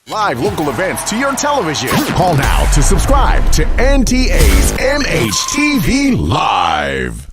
Live local events to your television. Call now to subscribe to NTA's MHTV Live.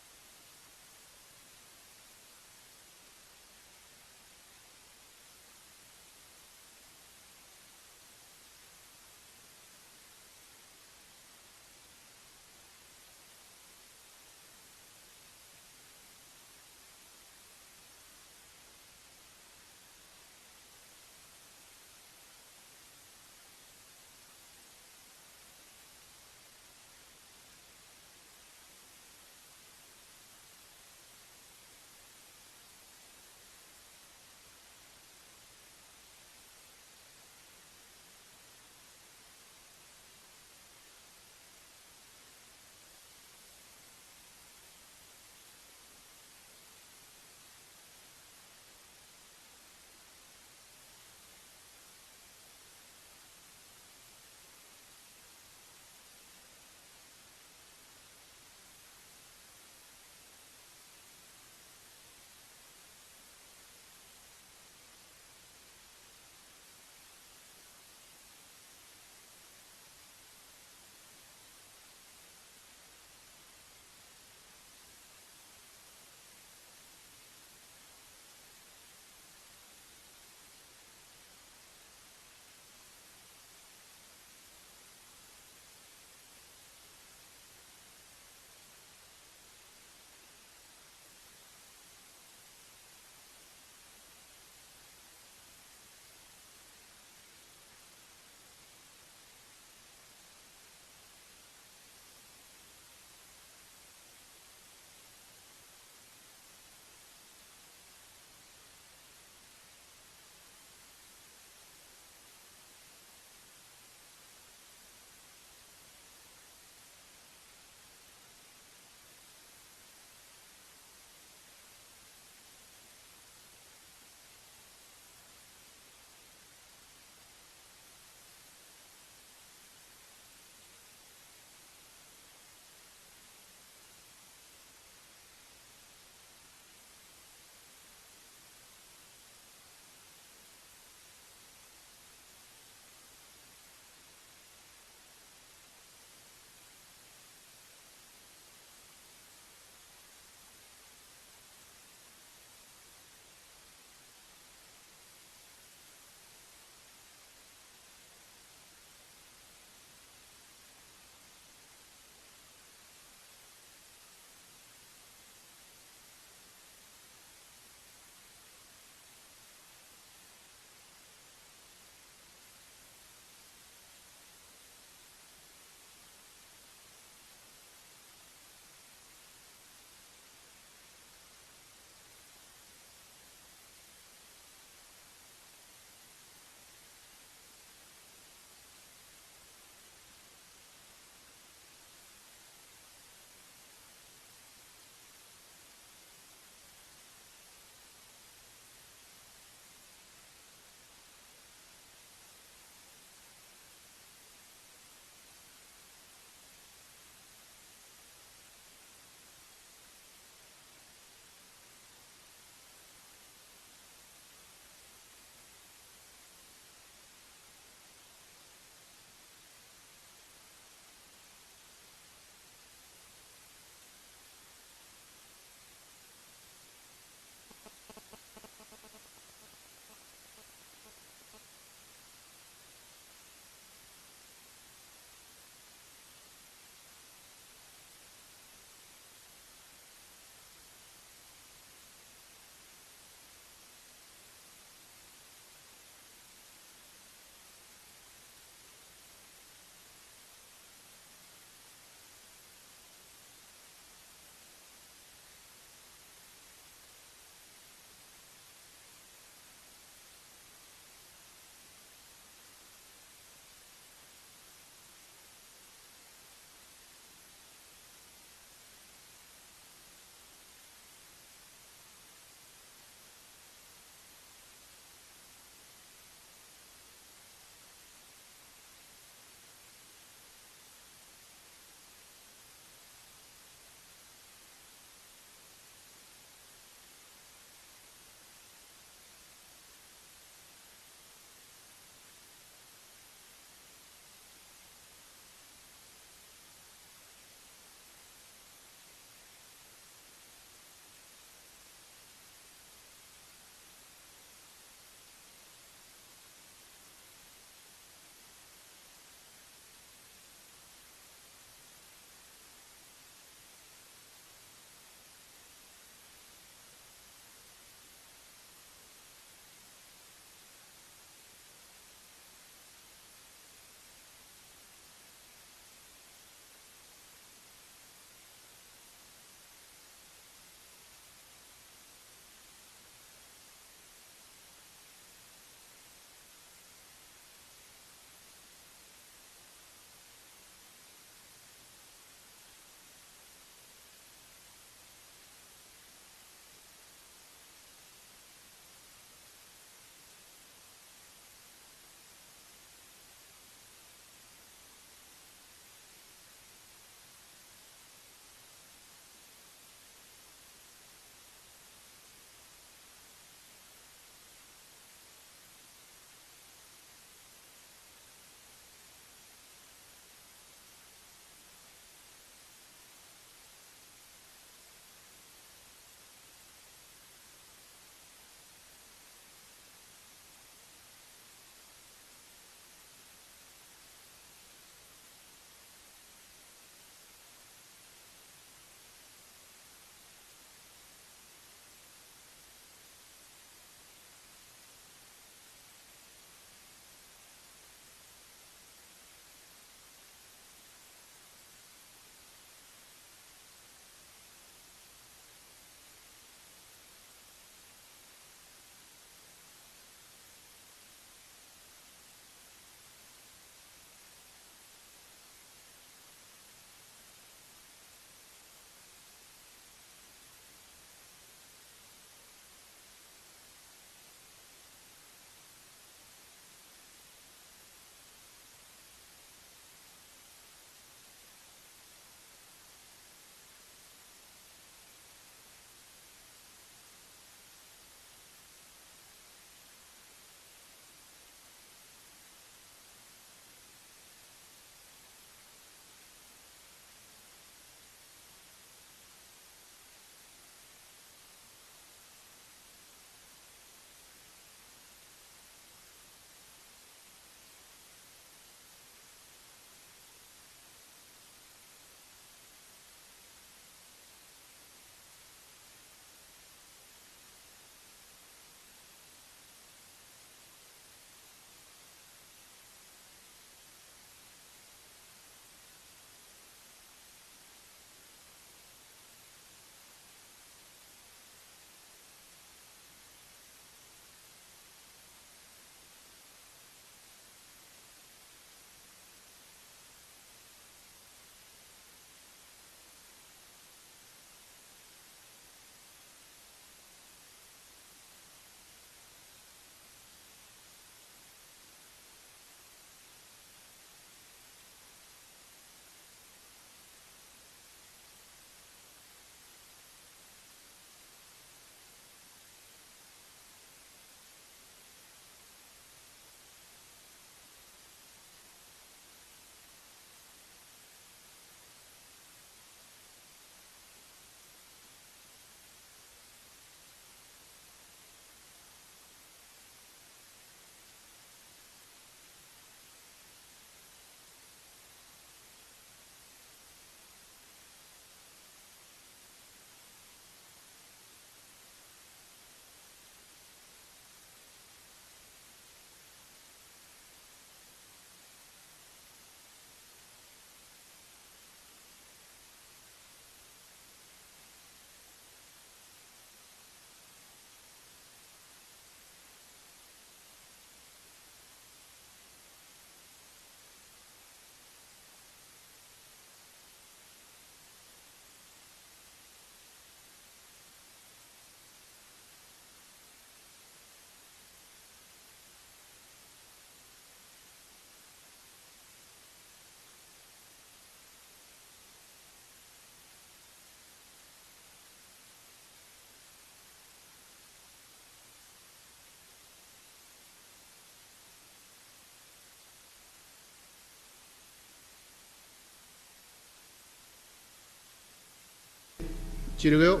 Chirigeo,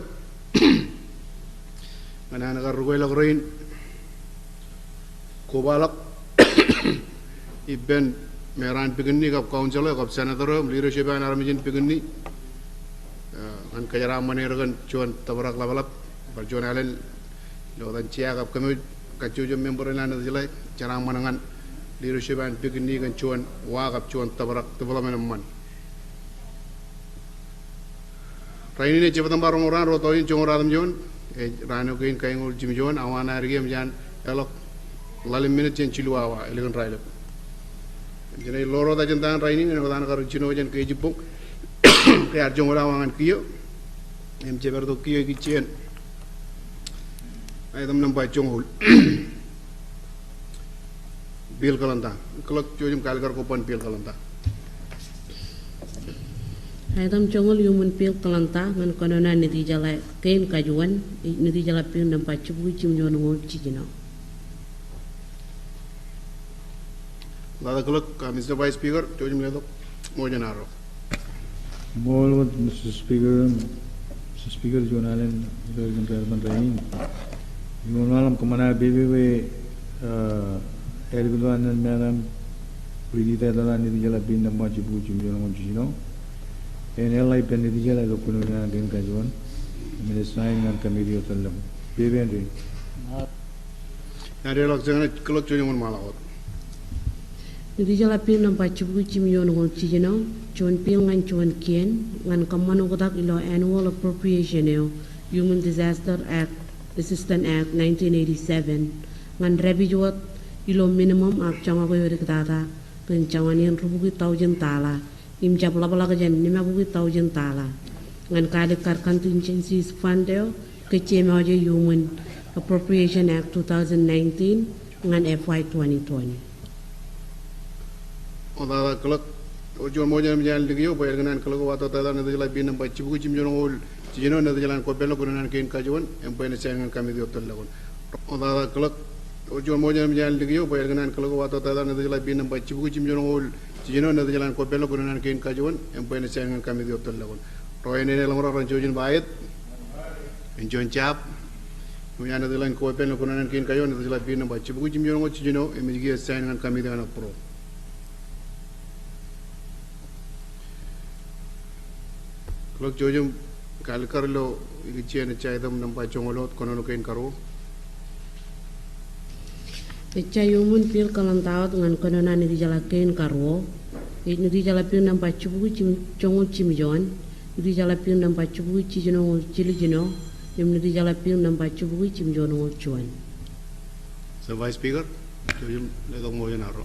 Ananaga Ruela Green, Kobalak, Ibn Meran Pigani of Council of Senator, leadership and Armenian Pigani, and Kayara Maneragan, John Tavarak Lavalap, for John Allen, Lord Chiag of Commute, Kachuja member in Anazilai, Charam Manangan, leadership and Pigani and Chuan, Wag of Chuan Tavarak, development of money. Raini Chivatam Baromoran, Rotoin, Choradam John, Rano Gain Kaingul Jim John, Awana Rigam Jan, Elok, Lalim Minute and Chiluawa, Elegant Rider. General Loro da Jantan Raini and Vadana Chino and Kaji Book, they are Jomara and Kio, and Cheverdo Kio Kitchen. I am number by Chongul Bill Kalanta, Clock Jim Kalkar Copan Bill Kalanta. Adam Chongol human pil kalanta ngan konona nitijala kain kajuan nitijala pil nampa chubu chimjon ngol chijino. Lada Clock, Mr. Vice Speaker, Jojim Ledo, Mojanaro. More Mr. Speaker, John Allen, President Rain. Yunalam Kamana Baby, Erguan and Madam, Pridita Nitijala pin the Machibu Chimjon. And LI Penitijala Locuna again Kajuan, Minister and Committee of the Lam. Baby and Nadialok Clock Junior Malao. Nitijala pil nampa chubu chimjon ngol chijino, Chuan pil ngan chuan kien, ngan kamano kodak ilo Annual Appropriation Human Disaster Act, Assistance Act 1987, ngan rebijuat ilo minimum ak changago yorikata, ken changanian rubuki taujen tala. Im jab labalaga jan nima bugi taujen tala ngan kade kar contingencies fundeo ke chemaje Human Appropriation Act 2019 ngan FY 2020 Oda Clock Ojo Mojan Jan Ligio by Ergan Clock Water Nadila Bin by Chibu Chimjon, Chino Nadalan Copelo Kunan Kin Kajuan, and Penicillin and Committee of the Lagoon. Oda Clock Ojo Mojan Jan Ligio by Ergan Clock Water Nadila Bin by Chibu Chimjon. Chino Nadalan Copelo Kunan Kin Kajuan, and Penicillin and Committee of the Lagoon. Roy and Elamora and Jojin Bayet, and John Chap, Uyana the Lan Copelo Kunan Kin Kajon, the Labina by Chibu Chimjon, and Migia Sign and Committee on a Pro. Clock Jojum Kalkarlo, Ichi and Chidam Nampa Chongolot, Kononokan Karo. Echa human pil kalantawat ngan konona nitijala kain karwo, nitijala pil nampa chubu chongol chimjon, nitijala pil nampa chubu chijino chilijino, nitijala pil nampa chubu chimjon ngol chuan. So Vice Speaker, Jojum Ledo Mojanaro.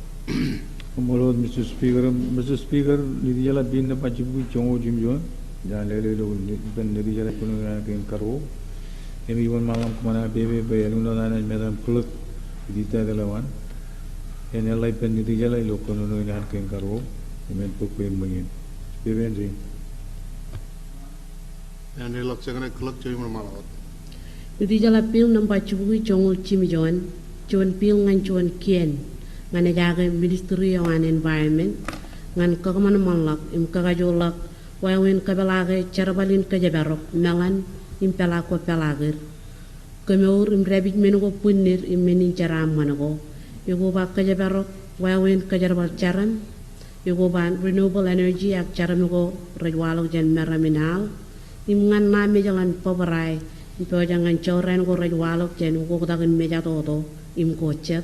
Mr. Speaker, Nitijala bin the Pachibu Chongo Jimjon, Jan Lelo, Nitijala Kunan in Karo, everyone Malam Kumana Baby by Aluna and Madam Kuluk, Dita the Lawan, and LI Penitijala Locono in Hankin Karo, and then Puku in Muyin. Baby and Dream. And they look second clock to him Malot. Nitijala pil nampa chubu chongol chimjon, chuan pil ngan chuan kien. Nganagaga Ministry of Environment, ngan kagaman manlak, imkagajolak, wawin kabalage, charabalin kajabarok, melan, impelako pelagir. Kamur imrabit menugo punir imenin charam manago. Yugo ba kajabarok, wawin kajarabal charam, yugo ban renewable energy ak charamugo rajwalog jan meraminal, imngan na mejalan pobarai, impojangan choren go rajwalog jan ugo dagan mejatodo, imkochet.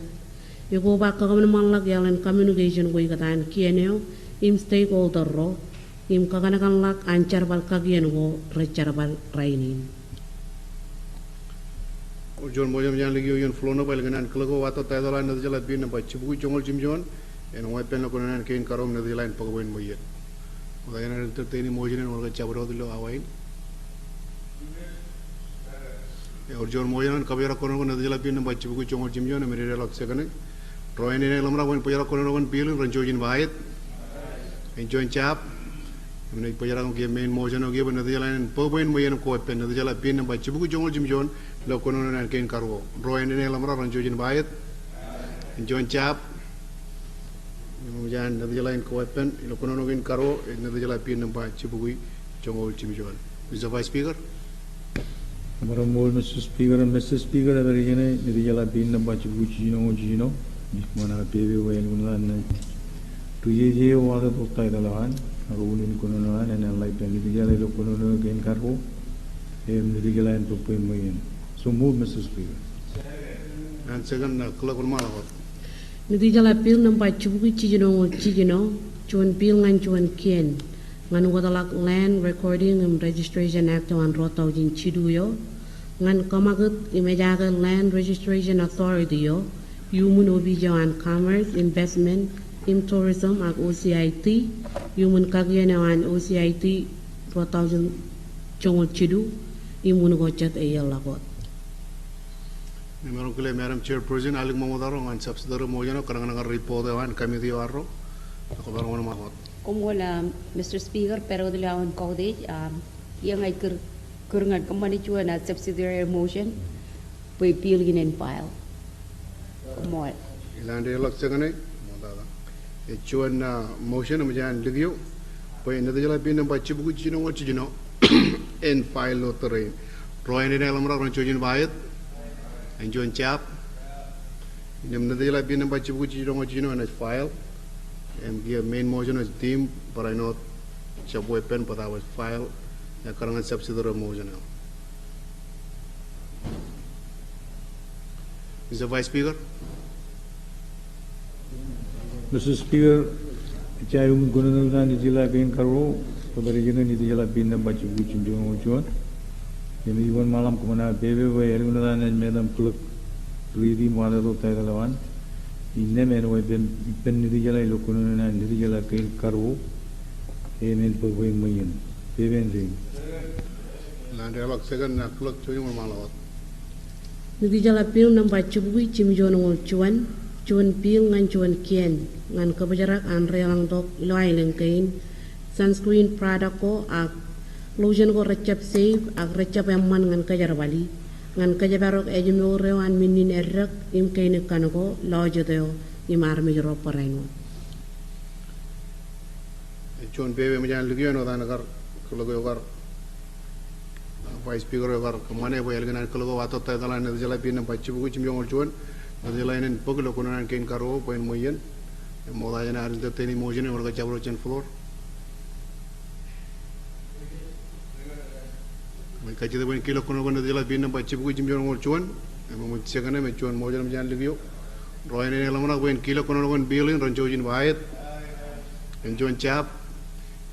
You go back to Manlak and communication with an Kienio, im stakeholder ro, im Kaganakan lak and Charbal Kagiango, Richarbal Rainin. John William Jan Ligio and Flono Belgan and Klago Water Tadala and the Jalabin by Chibu Jongol Jim John and White Penacon and Kane Karom the line Pogwin Moyet. They are entertaining Mojan or the Chabro de Hawaii. Or John Moyan and Kabira Kono the Jalabin by Chibu Jongol Jim John and Mirelok second. Roy and Elamra when Puyara Kono Peel and Jojin Bayet and John Chap. When I Puyara gave main motion or given the line and Pogwin Moyan Coep and the Jalabin by Chibu Jongol Jim John, Locono and Kane Carvo. Roy and Elamra and Jojin Bayet and John Chap. Jan the line Coep and Locono in Caro and the Jalapin by Chibu Jongol Jim John. Mr. Vice Speaker. Hamaram mol Mr. Speaker and Mr. Speaker averigene nidijala bin number chibuchino jino mana peve wel unan tuye wada tokta idalahan arulin kununan and like nidijala lo kununu gain karbo nidijala and pupu moyen. So move Mr. Speaker. And second, clerk will mark. Nidijala bill number chijino chuan bill ngan chuan kien ngan wadalak Land Recording and Registration Act on Roto in Chiduyo ngan kamagut imejaga Land Registration Authority yo human obijo and commerce investment in tourism ak OCIT human kagyana an OCIT 2000 chongol chidu imun gochat ayalagot. Madam Chairperson, Alik Mamodaro and Subsidiary Mojano, Karanga report and committee arro. Como la Mr. Speaker, pero de la on code, yang ay kurungan company chua na subsidiary motion, pwede pilgin and file. Como Ilan elak segane, modada. E chuan motion majan ligyo, pwede nadajala pinam pachibu chino en file lo terrain. Roy and Elamra on Chojin Bayat and John Chap. Nim nadajala pinam pachibu chino and file. And the main motion is deemed, but I know sub weapon, but I was filed a current subsidiary motion. Mr. Vice Speaker. Mr. Speaker, Chayum Gunana Nijila Gain Karo, Pabarigina Nidijala Bin number chibuchino juan. And even Malam Kumana Baby, where Elunan and Madam Clerk, Reedy Mother Taiwan. Innem and weapon Nidijala Lokunan and Nidijala Gain Karo, Amen for Waymayan. Payment. Land elak second clerk Chojin Malawat. Nidijala bill number chimjono chuan bill ngan chuan kien ngan kabajarak an relang dok loailen kain sunscreen product ko ak lotion ko recap save ak recap man ngan kajarwali ngan kajabarok ejimo rewan minin errak im kain kanako lojo deo im army ro parengo. John Bebe Majan Ligio no Danagar Kologar Vice Speaker of Kamane Welgan and Kologo Wato Tadalan and the Jalapin and Pachibu Chimyon Chuan, the line and Pogolokuna and Ken Karo, Point Moyen, and Modayan are entertaining motion over the Chabrochen floor. We catch the one kilo Kunogan the Jalapin and Pachibu Chimyon Chuan, and with second name Chuan Mojan Jan Livio, Roy and Elamana when Kilo Kunogan Billing, Ranjojin Wyatt, and John Chap.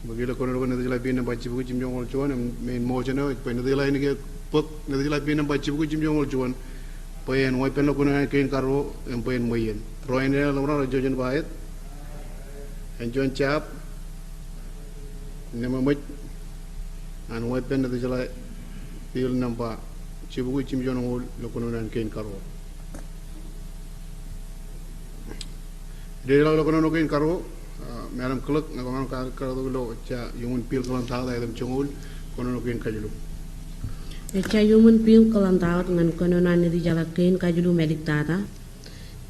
Magila Konogan the Lapin and Pachibu Jim Juan and main motion out, when the line get put the Lapin and Pachibu Jim Juan, Pay and Weapon Lokuna Ken Karo and Pain Moyen. Roy and Elamara Jojan Wyatt and John Chap, Nemamit and Weapon of the July Field number Chibu Jim John Lokuna and Ken Karo. Dela Lokuna Ken Karo. Madam Clerk, Nagaman Karado, human peel Kalanta, Adam Chongul, Konokin Kajulu. Echa human peel Kalanta, and Konona Nidijala Kain Kajulu Medictata,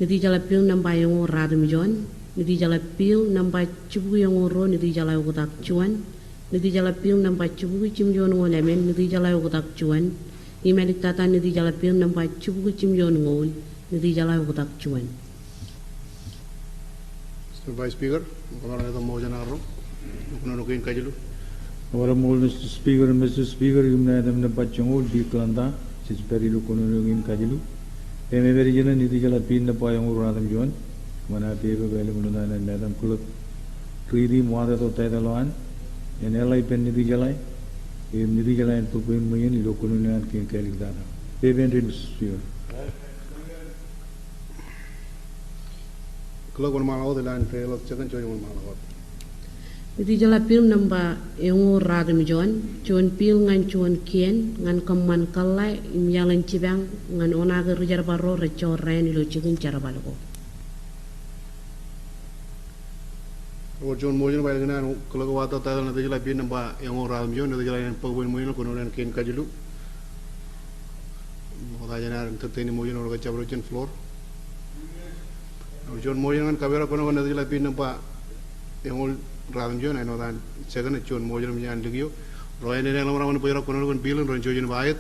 Nidijala peel number Yongo Radum John, Nidijala peel number Chibu Yongo Ro, Nidijala Utak Chuan, Nidijala peel number Chibu Chim Yon Lemon, Nidijala Utak Chuan, Imedictata Nidijala peel number Chibu Chim Yon Wol, Nidijala Utak Chuan. Vice Speaker, Mojanaro, Nukin Kajulu. Our Mr. Speaker and Mr. Speaker, you made them the Pachongo, Biklanda, which is very Lukunogin Kajilu. They may very general Nidijala Pin the Poyong Radam John, when I paper Velunan and Madam Clerk, Treaty Mother of Taidalan, and L.I. Pen Nidijala, Nidijala and Pupin Mayan, Lukununa and King Kaligdana. Payment in Speaker. Clerk on Malo, the land trail of second Joy on Malo. Nidijala pil number Yongo Radum John pil ngan chuan kien, ngan kaman kalai, im yalan chibang, ngan onaga rijarbaro, recho ren, lo chicken charabalago. Or John Mojan by the Nan, Kologawata, and the Jalapin number Yongo Radum John, the Jalan Pogwin Moino, Konoran Ken Kajulu. Modajan entertaining motion over the Chabrochen floor. John Mojan and Kavera Kono and the Lapin number Yongo Radum John, I know that second John Mojan and Ligio, Roy and Elamara Pera Kono and Bill and Ranjojin Wyatt,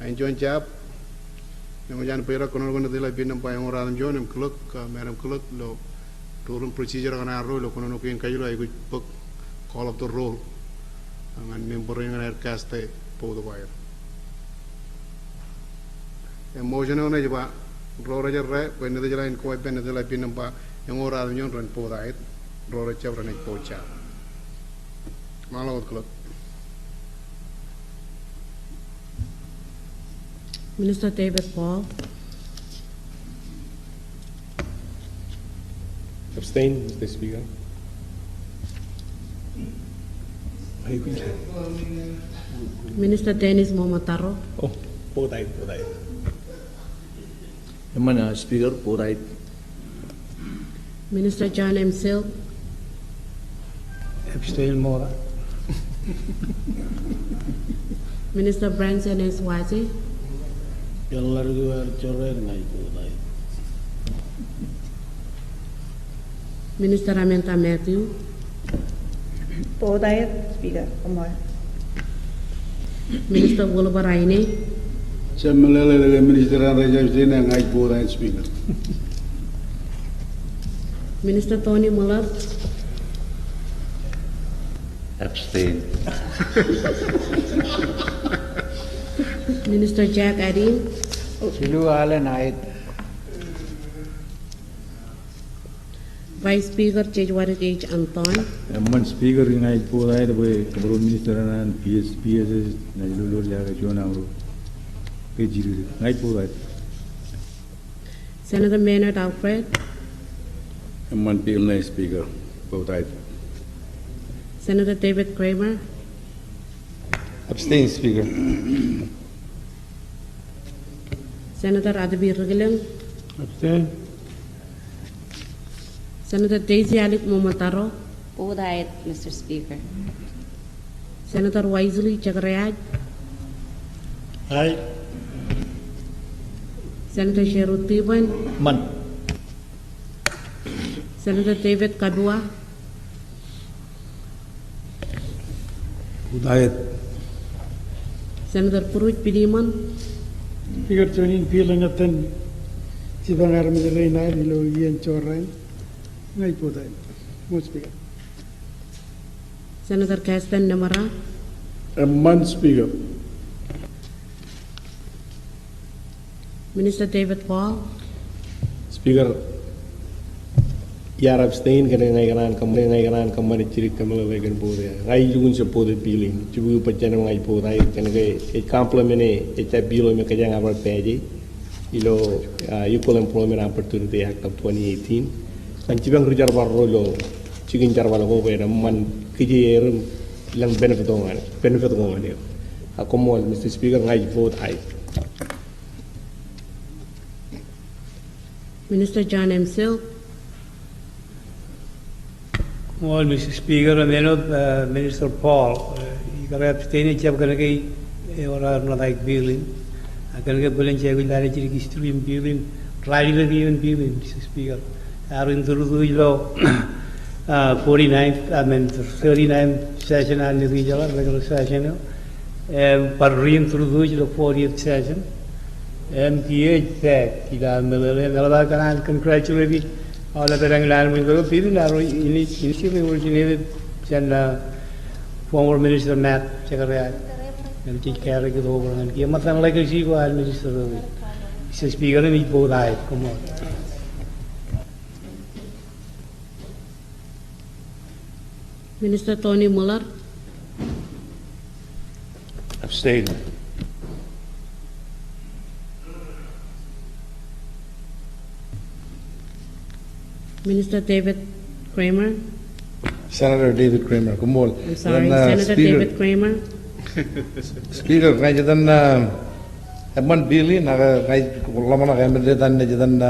Ein John Chap, Namajan Pera Konogon de la Pinam by Moran John and Clook, Madam Clook, low, Torum procedure on our roll, Konoki and Kailo, I would book call of the roll, and membering an air cast for the wire. A motion on a Java, Roger Ray, when the line quite been the Lapinamba, and more than you run for that, Roger Chavran and Pocha. Malo Clook. Minister David Paul. Abstain, Mr. Speaker. Minister Dennis Momataro. Oh, both right. Speaker, both right. Minister John M. Silk. Abstain more. Minister Branson S. Wazi. Minister Amenta Matthew. Podayat, Speaker. Come on. Minister Wilbur Raine. Minister and I both Speaker. Minister Tony Muller. Abstain. Minister Jack Adin. Silu Allen, I. Vice Speaker Chejwarik H. Anton. Amman Speaker in I both right away, Minister and PSS, Najulu Jona, PG, night both right. Senator Maynard Alfred. Amman Bill Speaker, both right. Senator David Kramer. Abstain, Speaker. Senator Adabi Regeling. Abstain. Senator Daisy Alik Momataro. Both right, Mr. Speaker. Senator Wisely Chagrayaj. Aye. Senator Sherut Tiban. Man. Senator David Kadua. Udayat. Senator Puruj Pidiman. Speaker Joining Peeling at 10. Sibang RMI na Nilo Ian Choran. Ngay Poday. Most Speaker. Senator Castan Namara. Amman Speaker. Minister David Paul. Speaker. Yar abstain kena ngayon kamari cirik kamala legan pura. Ngai jugun se pura peeling. Cubu pacana ngai pura. Kena ke compliment eta bilo me kaya ngabar peji. Ilo Equal Employment Opportunity Act of 2018. Kan cibang kerja barolo cikin jar wala ko kaya man kijer lang benefit ngan. Ako mo Mr. Speaker ngai vote aye. Minister John M. Silk. Well, Mr. Speaker, and then Minister Paul, you got to abstain. It's going to get or not like billing. I'm going to get billing. I will manage to stream billing, try to even billing, Mr. Speaker. I in the law 49th, I mean 39th session and the regular session, but rein through the 40th session. MPH that, I congratulate you. All of the Ranglan will go initially originated and former Minister Matt Secretary and take care of it over and give nothing like a Chico and Minister. Mr. Speaker, and he both eye. Come on. Minister Tony Muller. Abstain. Minister David Kramer. Senator David Kramer. Kumol. I'm sorry, Senator David Kramer. Speaker, kaya dan Amman Billy kaya lama na kaya mendetan dan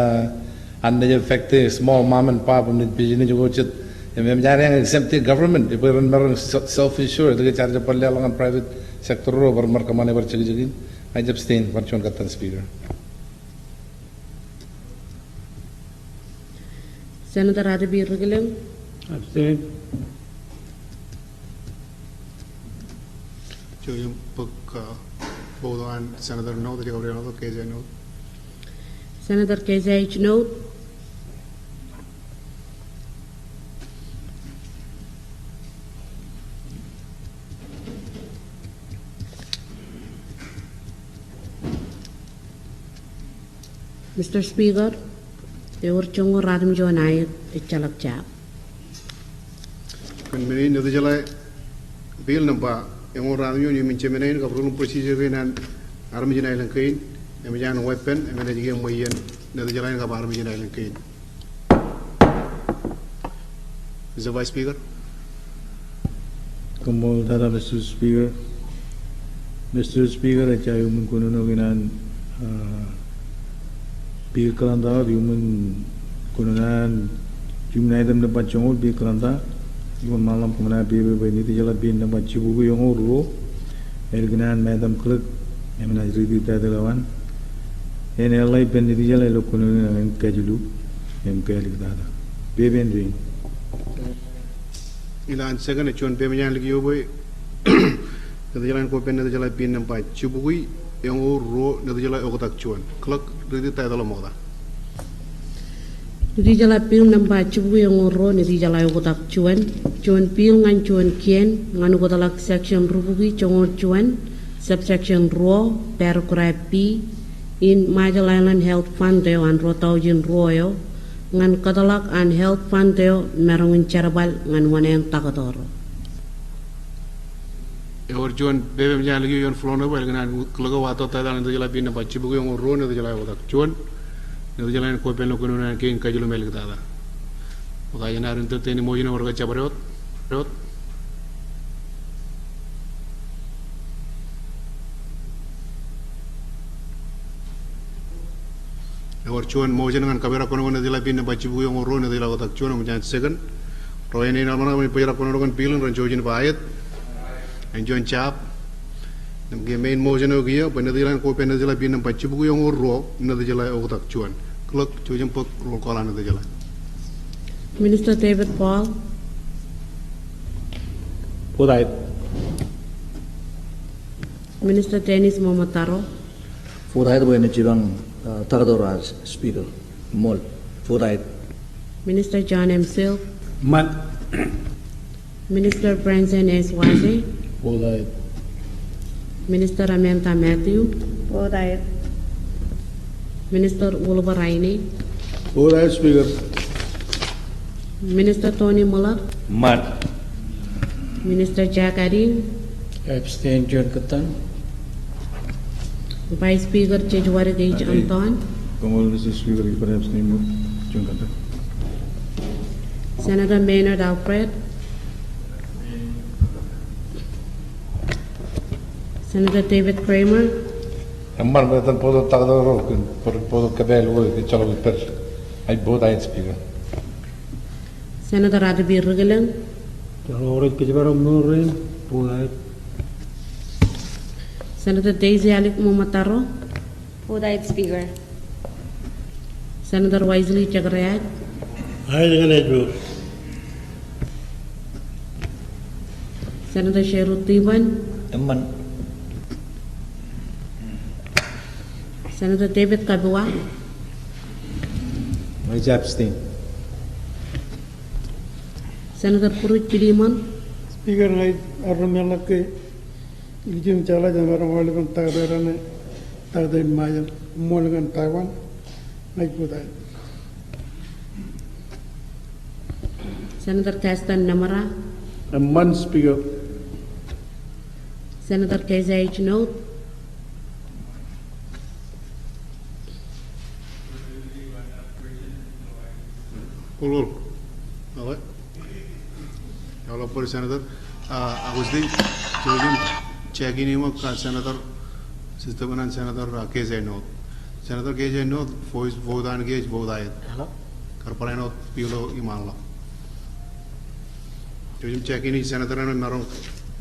anda affect small mom and pop and business juga cit. Mencari yang exempt government, ibu orang self-insured, dia cari cepat lelang private sector ro bermar kemana bercegi-cegi. I abstain. Percuma kata Speaker. Senator Adabi Regeling. Abstain. Joyum book vote on Senator No, the Gabriel No, KJ No. Senator KZH note. Mr. Speaker, your chungo radam jo naik ichalak chap. Kan meni nadu jalai bill nampa yang orang ramai ni mince meni ka perlu procedure nan RMI jinai langkain, yang jangan weapon, yang mana juga moyen nadu jalai ka RMI jinai langkain. Mr. Vice Speaker. Como dada Mr. Speaker, Mr. Speaker aja yung kuno ginan bill kalanda yung kununan yung naidam na pachongol bill kalanda yung malam kumana bill ni tijala bill na pachibugu yung uro erginan madam clerk emna review tadalawan en LI pen ni tijala lo kununan en kajulu em kalik dada beben ring Ilan second cuan pemenyan lagi yo boy nadu jalai ko pen nadu jalai bill nampa chibugui yang uro nadu jalai okotak cuan clerk review tadalam moda. Nidi jala pil namba chubu yang oro nidi jala yokotak cuan pil ngan cuan kien ngan ukotalak section rubugi chongor cuan subsection ro paragraph P in Major Island Health Fund deo an rotaujin royo ngan katalak an Health Fund deo merongin cerbal ngan waneng takatoro. Or cuan bebem jangan lagi yon flono boy dengan keluarga wato tadalan nadu jalai bill nampa chibugui yang uro nadu jalai okotak cuan. Nadu jalan ko pen lo kuno kain kajulu mel kita. Maka yana rin teni mo yino warga cabarot. Or cuan mo jana kan kamera kono nadu jalan bin baci bu yang oro nadu jalan otak cuan mo jangan second. Roy ini nama nama pejara kono kan pilun ran jojin bayat. Enjoy cap. Namge main mo jana giya nadu jalan ko pen nadu jalan bin baci bu yang oro nadu jalan otak cuan. Clerk jojin pok roll call nadu jalan. Minister David Paul. Podait. Minister Dennis Momataro. Podait boy na chibang tagadora speaker mol. Podait. Minister John M. Silk. Mat. Minister Branson S. Wase. Podait. Minister Amenta Matthew. Podait. Minister Ulva Raine. Podait speaker. Minister Tony Muller. Mat. Minister Jack Adin. Abstain John Katan. Vice Speaker Chejwari Gage Anton. como Mr. Speaker perhaps name of Jungkata. Senator Maynard Alfred. Senator David Kramer. Amar betan podo tagdoro podo kabel wo ke chalo per ai boda speaker. Senator Radabir Rigelang. Orang kejaran menurun, Podait. Senator Daisy Alik Momataro. Podait Speaker. Senator Wisely Chagrayat. Hai dengan itu. Senator Sherut Tiban. Eman. Senator David Kabua. Wajib abstain. Senator Purut Chidiman. Speaker ngai RMI lagi. Ijin cala jangan orang wali kan tagaran tagaran Maya, mall kan Taiwan, ngai Podait. Senator Castan Namara. Eman Speaker. Senator KZH Note. Ulul. Oke. Kalau per senator, aku sih jujur cek ini mau kan senator sistem kan senator KZ Note. Senator KZ Note voice vote an gauge vote ayat. Karpala Note pilo imal. Jujur cek ini senator kan marong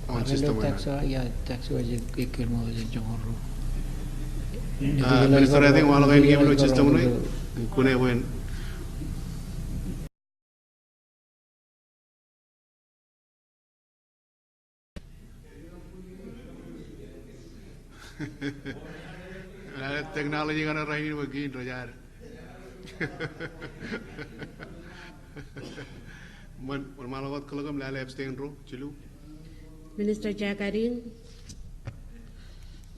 on sistem kan. Ya tax wajib ikir mau wajib jongoro. Minister I think malah kain game lo sistem ni, kune wen. Technology gonna rain again, Roger. Man malawat kalagam lala abstain ro chilu. Minister Jakarin,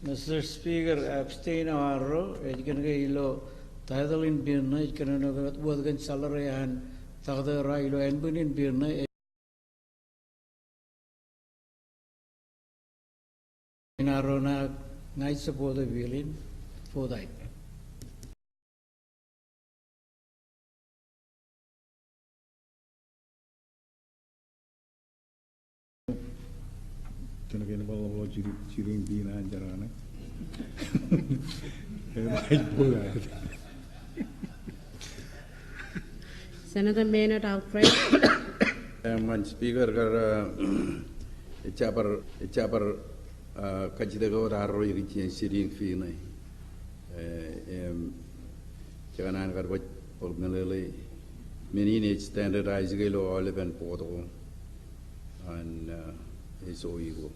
Mr. Speaker, abstain arro, ejkanaga ilo tadalin birna, ejkanaga wadgan salary and tadara ilo enbunin birna. Inarona night support the violin for that. Kena kena bawa ciring bina jarana. Senator Maynard Alfred, Man speaker kar chapar kajida go raro irichi siring fi nai chakanan kar wat organizally many standardized gelo olive and porto and so ego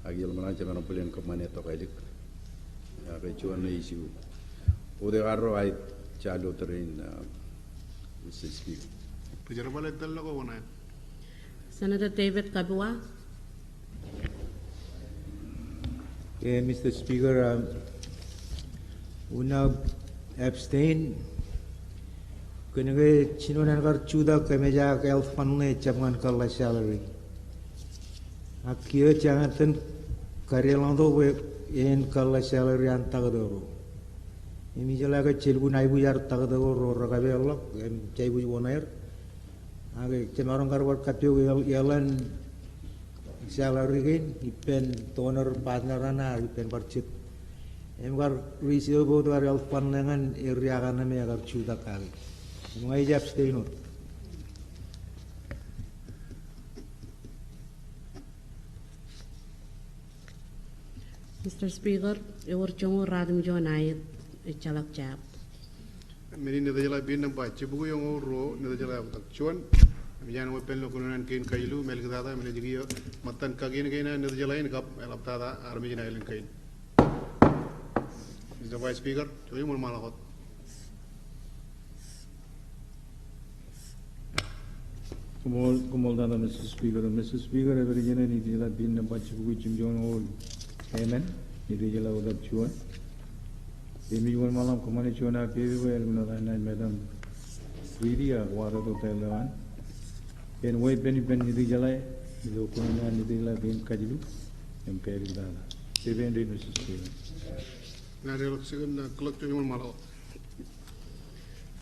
agil mana chaman pulen kamane to kaidik rechuan issue ode raro ai chalo train Mr. Speaker. Senator David Kabua, Mr. Speaker, una abstain. Kena chinonan kar chuda kemeja health fund ne chaman kala salary. Akia jangan ten karyalan we en kala salary antagado. Ini jalaga cilgu naibu jar tagado ro ragabe Allah em caibu wonair. Age cenarang karwat katio yalan salary gain ipen toner partner ana ipen parchit. Em gar receive both gar health fund dengan area kana me agar chuda kali. Mungai jab stay not. Mr. Speaker, your chongo radum jonayet chalak chap. Many Nedajala bin and by Chibu Young Ro, Nedajala of Chuan, Yan Wepelo Kunan Kain Kailu, Melgada, Menegio, Matan Kagin again, and Nedajala in Cup, Alaptada, Armenian Island Kain. Mr. Vice Speaker, to you, Malahot. Kumol dana Mr. Speaker, every general Nidila bin and Pachu Jim John Old Amen, Nidila of Chuan. Emi wan malam kemana cuana pergi el Madam Ridia water to Taiwan. En way penny di jalai, di dokumen di jalai bin kajilu, em pergi dana. Seven days Mr. Speaker. Narel second clock to you, Malo.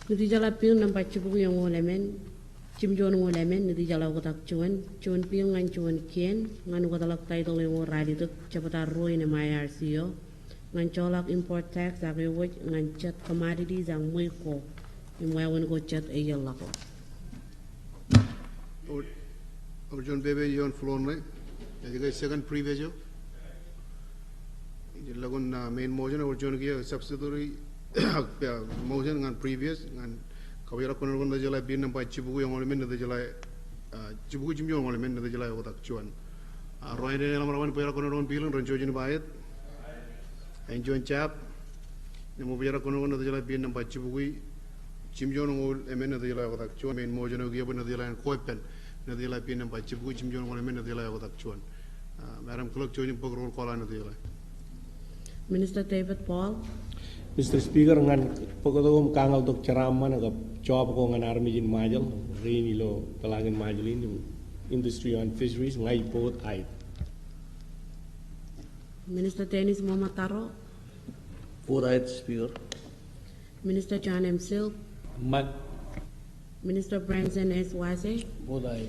Nidi jala pil nam bachi buku yang olemen, Jim John olemen nidi jala kotak cuan pil ngan cuan kien, ngan kotak title yang radi tu cepat arroy ne MIRCO. Ngan cholak import tax agi waj ngan chat commodities ang muy ko imwawan ko chat ayal lako. Or John Bebe yon flown right? You guys second previous yo. Lagun main motion or John Gia subsidiary motion ngan previous ngan kawira kono kon dajala bin nam pa chibu yung olemen dajala chibu jim yung olemen dajala otak chuan. Roy ne lamrawan pera kono ron bilang ron jojin bayat. Enjoy chap, the movie Rakono, the Jala Bin and Bachibui, Jim John Old, a man of the Jala of Actuan, main Mojan given of the Jala and Coipen, the Jala Bin and Bachibui, Jim John, one man of the Jala of Actuan. Madam Clerk, joining Pogro Call under the Jala. Minister David Paul, Mr. Speaker, ngan pagkatong kangal dok ceraman agap job ko ngan army in Majal, rainy lo talangin Majalin, industry on fisheries, ngai boat ay. Minister Dennis Momataro, Forthright, Speaker. Minister John M. Silk, Mad. Minister Branson S. Wase, Bodai.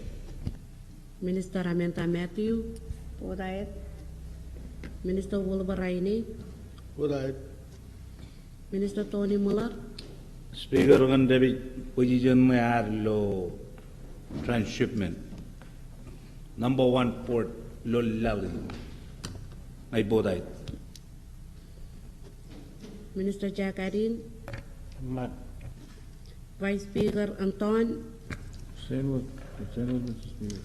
Minister Ramenta Matthew, Podayet, Minister Wilbur Rainey, Bodai. Minister Tony Muller, Speaker kan David position में यार लो transshipment number 1 port low Lali I bodai. Minister Jack Adin, Mat. Vice Speaker Anton, Same with Mr. Speaker.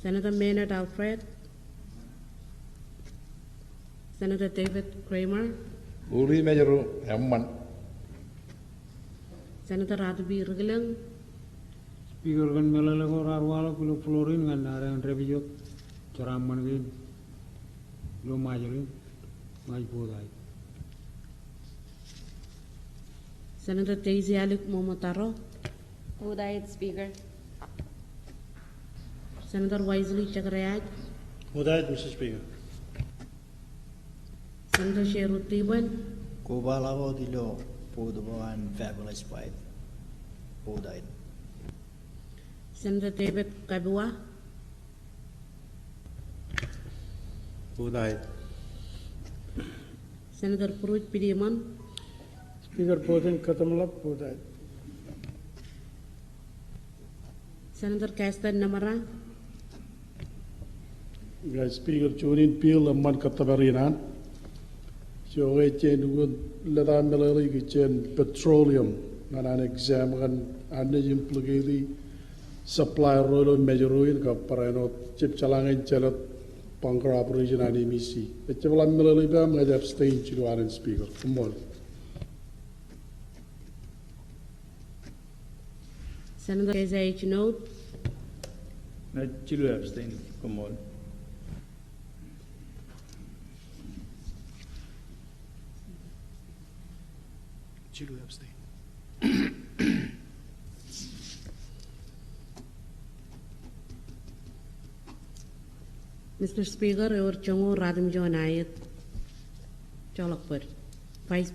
Senator Maynard Alfred, Senator David Kramer, Uri Major Amman, Senator Ratubi Rigilang, Speaker kan melalako arwala kulo florin kan arang rebijok ceraman gin lo majurin majbudai. Senator Daisy Alec Momotaro, Udayat Speaker. Senator Wisely Chakrayat, Udayat, Mr. Speaker. Senator Sherut Tiban, Kubalavo dilo Puduan fabulous fight. Udayat. Senator David Kabua, Udayat. Senator Pruj Pidiman, Speaker Poten Katamlap Udayat. Senator Castan Namara, Speaker Chunin Peel and Man Katabarinan. So I chain would let on the chain petroleum and an exam and implicate supply road on Majoruin Caparano, Chip Chalang and Chalat, Bunker Operation and MEC. The Chivalan Milibam had abstained to Iron Speaker. Come on. Senator Keza H. Note, Chilu abstain. Come on. Chilu abstain. Mr. Speaker, or Chongo Radam John Ayat Cholakpur, Vice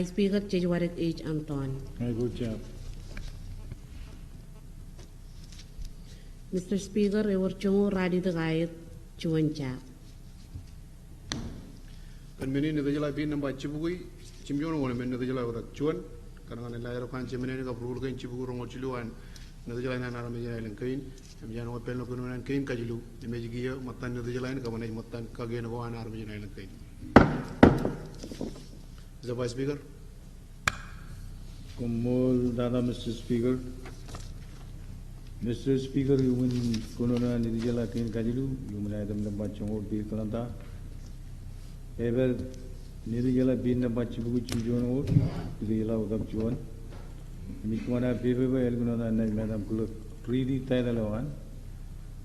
Speaker Chejwaret H. Anton. Good job. Mr. Speaker, or Chongo Radit Ayat Chuancha. Kan mini ne dajala bin namba chibugui chimjon wona men ne dajala wada chuan kan ngane la ro kan chimene ka rul kan chibugu rongo chiluan ne dajala na na me jana len kain am jana wa pelno kuno nan kain kajilu imeji giya matan ne dajala ka manaj matan ka gen go anar me jana len kain. The Vice Speaker. Kumul Dada, Mr. Speaker. Mr. Speaker, human kununa nidijala kain kajilu human item namba chongo bil kalanta. Ever nidijala bin namba chibugu chimjon or nidijala udap chuan. Mikwana bebe elguna na madam kuluk 3D taidalawan.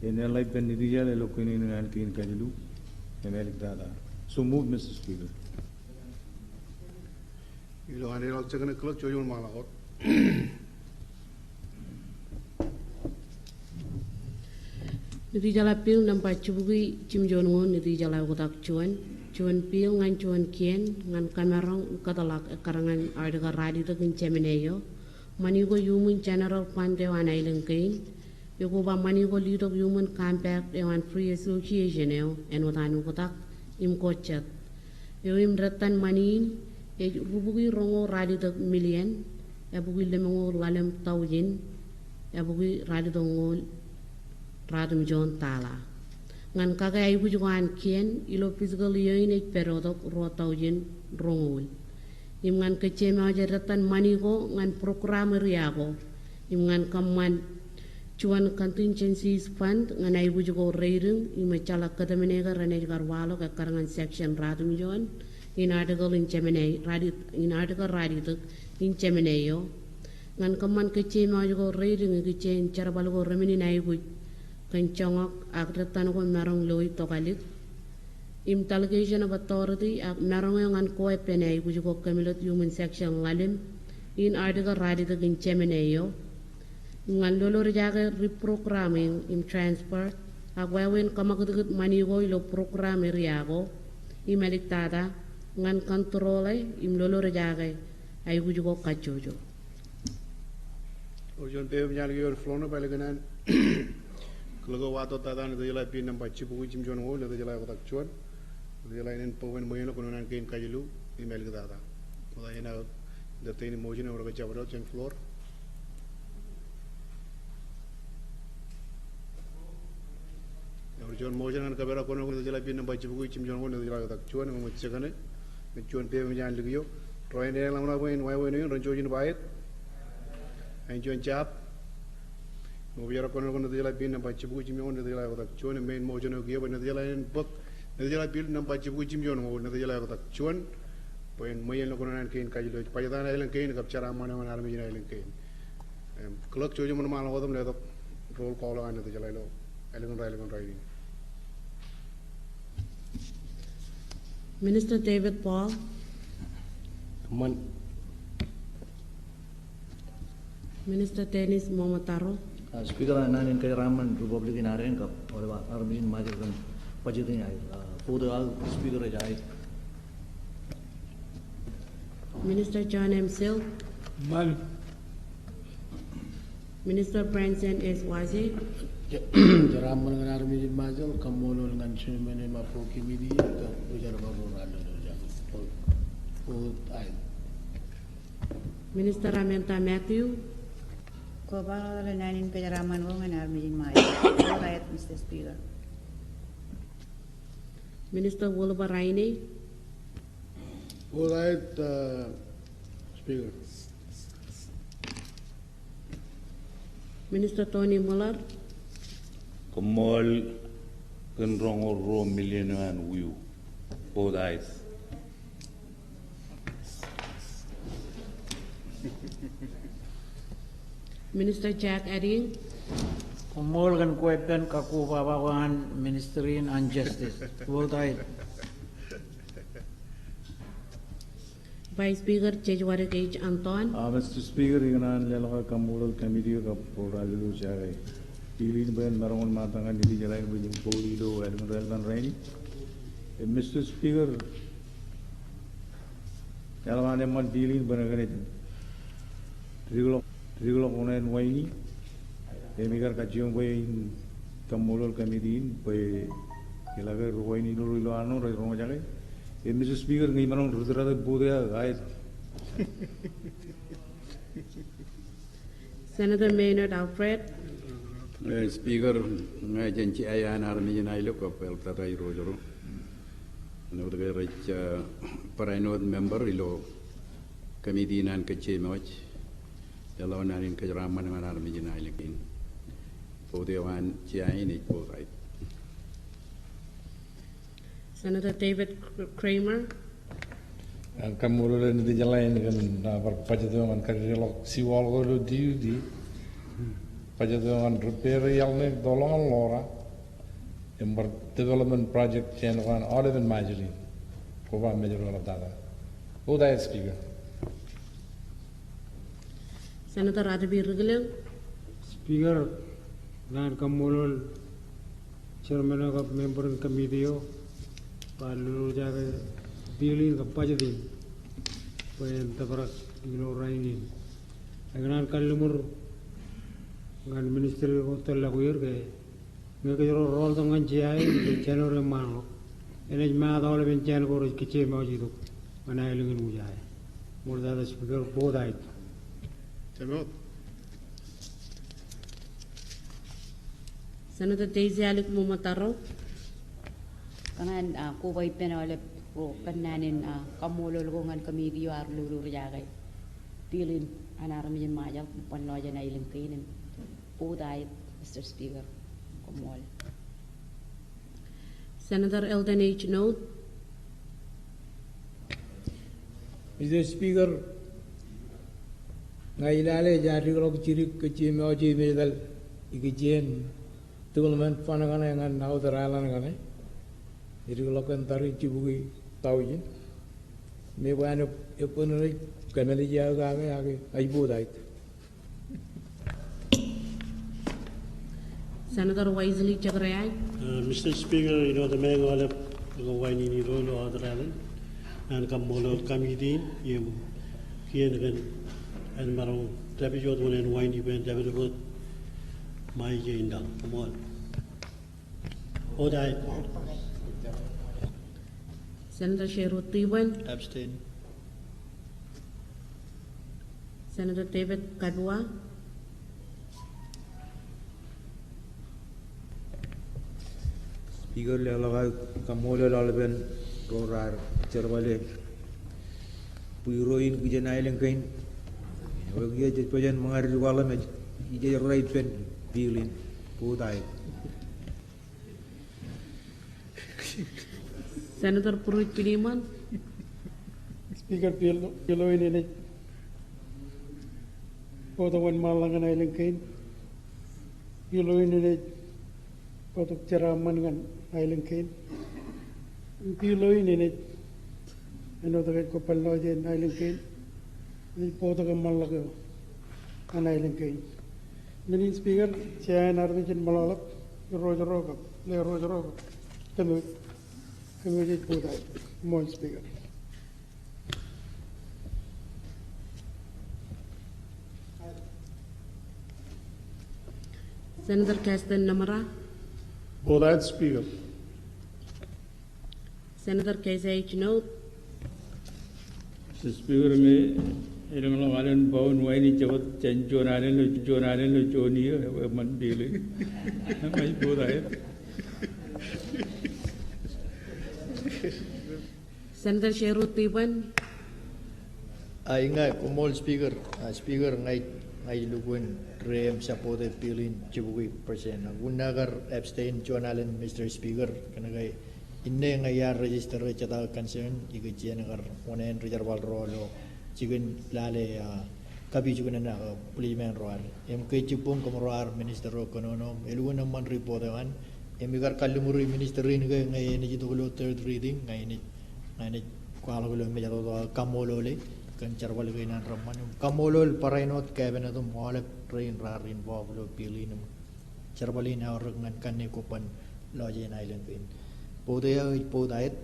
Enelai pen nidijala lokuni nan kain kajilu. Emelik Dada. So move, Mr. Speaker. You know, and I'll check in a clock, you mala hot. Nidijala pil nampa chibugi chimjongo nidijala udak chuan pil ngan chuan kien ngan kamerong katalak karangan artiga radi to kin chemeneyo manigo human general fund de wan island kain yogo ba manigo lead of human compact de wan free association eo en watanu kotak im kochat yo im ratan manin e rubugi rongo radi to million e bugi lemongo lalem tawjin e bugi radi to ngol radum jon tala ngan kaga ay bujuan kien ilo physical yoin ek perodok rotawjin rongol im ngan kechema jaratan manigo ngan program riago im ngan kaman cuan contingencies fund ngan ay bujugo reiring im chala kadamenega rane garwalo ka karangan section radum jon in article in chemene radit in article radit in chemene yo ngan kaman kechema jugo reiring kechen charbalo remini nay buj kencongok akratan ko merong loy tokalik im delegation of authority ak merong ngan ko penay bujugo kamilot human section lalim in article radi to kin chemeneyo ngan lolo jaga reprogramming im transfer ak wawen kamagut mani go ilo program riago im eliktada ngan controle im lolo jaga ay bujugo kachojo Ojon pe nyal yor flono pale ganan Kalau waktu tadi ada jalan pin nampak cipu cim jono ngol ada jalan kotak cuan ada jalan ini pawen moyelo konon kain kajilu email kita ada kalau ini data ini motion orang kerja pada ceng floor orang motion kan kabar konon ada jalan pin nampak cipu cim jono ngol ada jalan kotak cuan memang macam mana mencuan pe menjalan lagi yo roy ini yang lama poin wai ini rancu jin baik anjuan cap Ubiara kono kono dila bin namba chibu jim yon dila ko tak chuan main motion of given dila in book dila bill namba chibu jim yon mo dila ko tak chuan poin mayen kono nan kain kajilo pajadan ailen kain kap chara mane wan army jina ailen kain clerk chojo mon mal hodam le roll call an dila lo ailen rai Minister David Paul. Minister Dennis Momataro. Speaker nanin kay Raman Republic inaren kap oleh armin major kan pajitin ay federal speaker ay Minister John M. Silk. Minister Branson S. Wazi. Raman dengan armin major kamolo dengan cuma ma poki media ka ujar baru ada Minister Ramenta Matthew. Ko ba la nanin kay Raman wo ngan armin mai. Right, Mr. Speaker. Minister Wilbur Rainey. All right, Speaker. Minister Tony Muller. Kamol kenrong ro million and wiu. Both eyes. Minister Jack Edding. Kumol kan kuepen kaku babawan Ministry and Justice. Both Vice Speaker Chejwari H. Anton. Mr. Speaker, ingnan lelaga kamulal committee ka poralilu jare. Pilin ben marangon matangan dili jalai bujung polido elmural dan raini. Mr. Speaker, yalaman emman pilin benagan itu. Regular onen waini. Emigar kajiong bay kamulal committee bay ilaga waini dulu ilo anu rai rong jagai. Mr. Speaker, ngai marang rudra bodya gayat. Senator Maynard Alfred. Speaker, ngai janji ayan army jinai lo kapel tatai rojoro. Nudga rich paranod member ilo committee nan kache mawach. Yalaw narin kajraman man army jinai lekin. Bodyawan chiai ni bodai. Senator David Kramer. Kamulal ni jalain kan perpajaduan kerjolok siwal golo di pajaduan repair yang ni dolongan lora yang development project yang kan Oliver Majori koba major wala tada. Uday Speaker. Senator Radhabir Rigilang. Speaker, nan kamulol chairman of member committee Palu jaga pilih kepada dia, pun terberak ilo raini. Agar kalumur ngan minister hotel lakuir ke, mereka jero rol dengan jai, channel remalo. Ini cuma ada oleh channel korang kecil mau jitu, mana elengin mujai. Mula ada speaker bodai. Senator Daisy Alik Momataro. Kangan ko bay penolep ro kananin kamulol ko ngan committee ar lulu jagay pilin anarami yin majak panloja na ilim kainin podai Mr. Speaker kamol. Senator Eldon H. Note. Mr. Speaker, ngailale jari kalau cirik kecil mau cirik medal ikijen development panangan yang nau teralan kan jadi kalau kan tarik cibuki tahu je, mewan apa nanti kamera jaga agak aibu dah itu. Senator Wisely Chakrayai. Mr. Speaker, you know the man all up go wine in the road or the island and come below committee you kian kan and marong tapi jod one and wine event tapi jod mai je indang come on. Odai. Senator Sherwood Tiwan. Abstain. Senator David Kadwa. Speaker lelaga kamole lalben rorar cerwale puiroin kijen ailen kain ogia jet pajan mangari wala me ije right pen bilin pudai. Senator Pruitt Piniman. Speaker Pilo in it. Both of one Malangan Island Kane. Pilo in it. Both of Cheraman Island Kane. Pilo in it. Another Copaloja Island Kane. Both of Malaga and Island Kane. Many speaker, Chan Arvijan Malala, Roger Roga, Le Roger Roga. Community Pudai, more speaker. Senator Kasten Namara. Pudai speaker. Senator KSH Note. Speaker me Ilang Alan Bowen Wayne Jawat John Allen Johnny Man Billy. My Pudai. Senator Sherut Tiban. Ay nga, kumol speaker, speaker ngay lugun rem support pilin chibugi percent. Gunagar abstain John Allen Mr. Speaker kanagay inne ngayar register chata concern igajian agar onen reserval rolo chigen lale kabi chugan na policeman roar em ke chipong komroar minister ro konono elugun man report an emigar kalumuri minister rin ngay ni jitulo third reading ngay ni kuala me jado kamolole kan charwal gainan ramman kamolol parainot cabinet molep train rar involved lo pilin charbalin aurang kan ne kopan lojen island pin podait